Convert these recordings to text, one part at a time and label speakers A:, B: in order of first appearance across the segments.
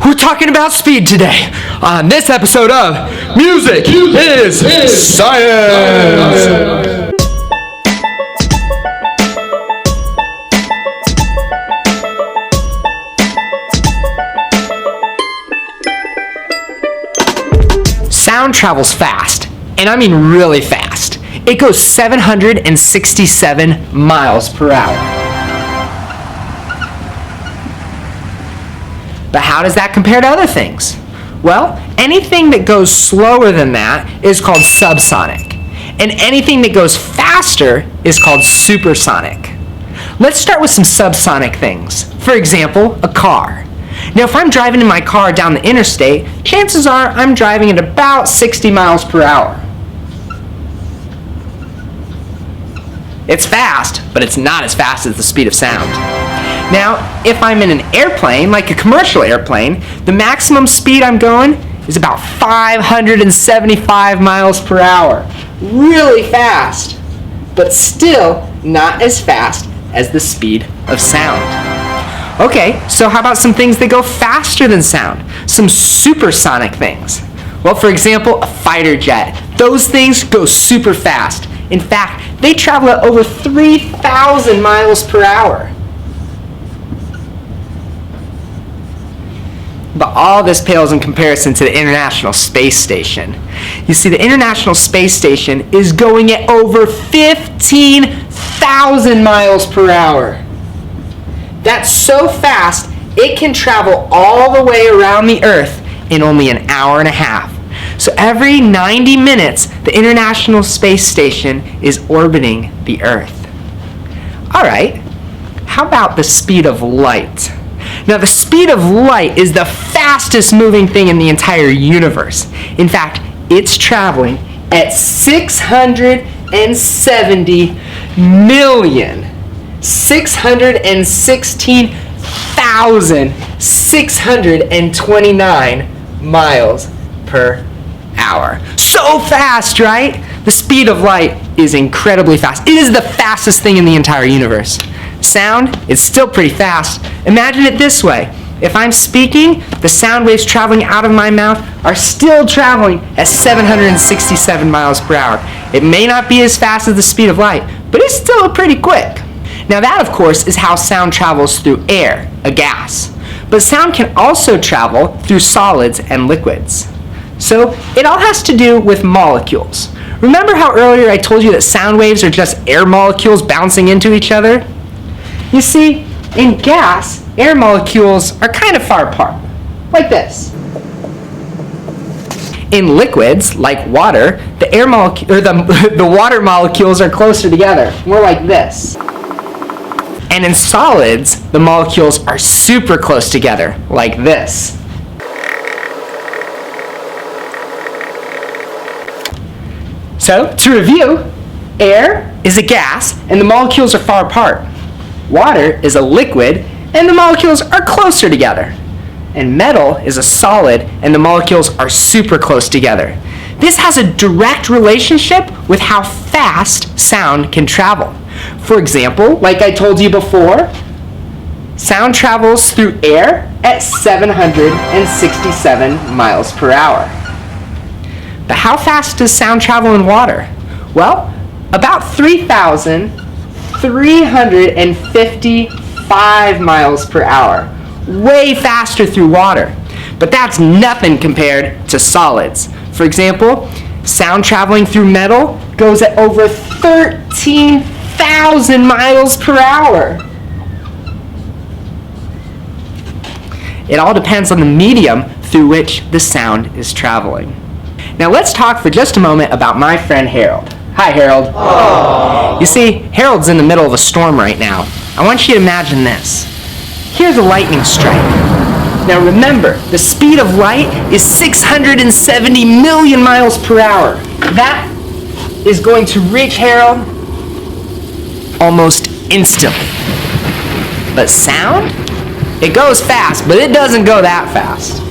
A: we're talking about speed today on this episode of Music is Science. Sound travels fast, and I mean really fast. It goes 767 miles per hour. But how does that compare to other things? Well, anything that goes slower than that is called subsonic, and anything that goes faster is called supersonic. Let's start with some subsonic things. For example, a car. Now, if I'm driving in my car down the interstate, chances are I'm driving at about 60 miles per hour. It's fast, but it's not as fast as the speed of sound. Now, if I'm in an airplane, like a commercial airplane, the maximum speed I'm going is about 575 miles per hour. Really fast, but still not as fast as the speed of sound. Okay, so how about some things that go faster than sound? Some supersonic things. Well, for example, a fighter jet. Those things go super fast. In fact, they travel at over 3,000 miles per hour. But all this pales in comparison to the International Space Station. You see, the International Space Station is going at over 15,000 miles per hour. That's so fast, it can travel all the way around the Earth in only an hour and a half. So every 90 minutes, the International Space Station is orbiting the Earth. All right, how about the speed of light? Now, the speed of light is the fastest moving thing in the entire universe. In fact, it's traveling at 616,629 miles per hour. So fast, right? The speed of light is incredibly fast. It is the fastest thing in the entire universe. Sound, it's still pretty fast. Imagine it this way. If I'm speaking, the sound waves traveling out of my mouth are still traveling at 767 miles per hour. It may not be as fast as the speed of light, but it's still pretty quick. Now that, of course, is how sound travels through air, a gas. But sound can also travel through solids and liquids. So it all has to do with molecules. Remember how earlier I told you that sound waves are just air molecules bouncing into each other? You see, in gas, air molecules are kind of far apart, like this. In liquids, like water, the water molecules are closer together, more like this. And in solids, the molecules are super close together, like this. So, to review, air is a gas and the molecules are far apart. Water is a liquid and the molecules are closer together. And metal is a solid and the molecules are super close together. This has a direct relationship with how fast sound can travel. For example, like I told you before, sound travels through air at 767 miles per hour. But how fast does sound travel in water? Well, about 3,355 miles per hour. Way faster through water. But that's nothing compared to solids. For example, sound traveling through metal goes at over 13,000 miles per hour. It all depends on the medium through which the sound is traveling. Now let's talk for just a moment about my friend Harold. Hi, Harold.
B: Aww.
A: You see, Harold's in the middle of a storm right now. I want you to imagine this. Here's a lightning strike. Now remember, the speed of light is 670 million miles per hour. That is going to reach Harold almost instantly. But sound? It goes fast, but it doesn't go that fast.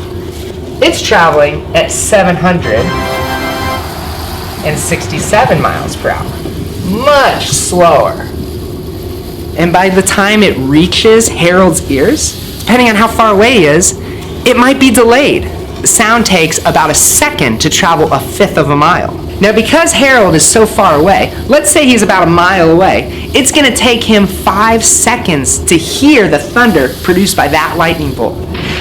A: It's traveling at 767 miles per hour. Much slower. And by the time it reaches Harold's ears, depending on how far away he is, it might be delayed. Sound takes about a second to travel a fifth of a mile. Now, because Harold is so far away, let's say he's about a mile away, it's going to take him 5 seconds to hear the thunder produced by that lightning bolt.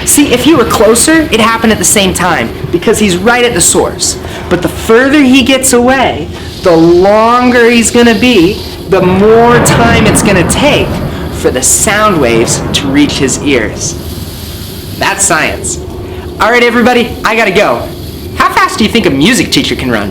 A: See, if he were closer, it happened at the same time because he's right at the source. But the further he gets away, the longer he's going to be, the more time it's going to take for the sound waves to reach his ears. That's science. All right, everybody, I gotta go. How fast do you think a music teacher can run?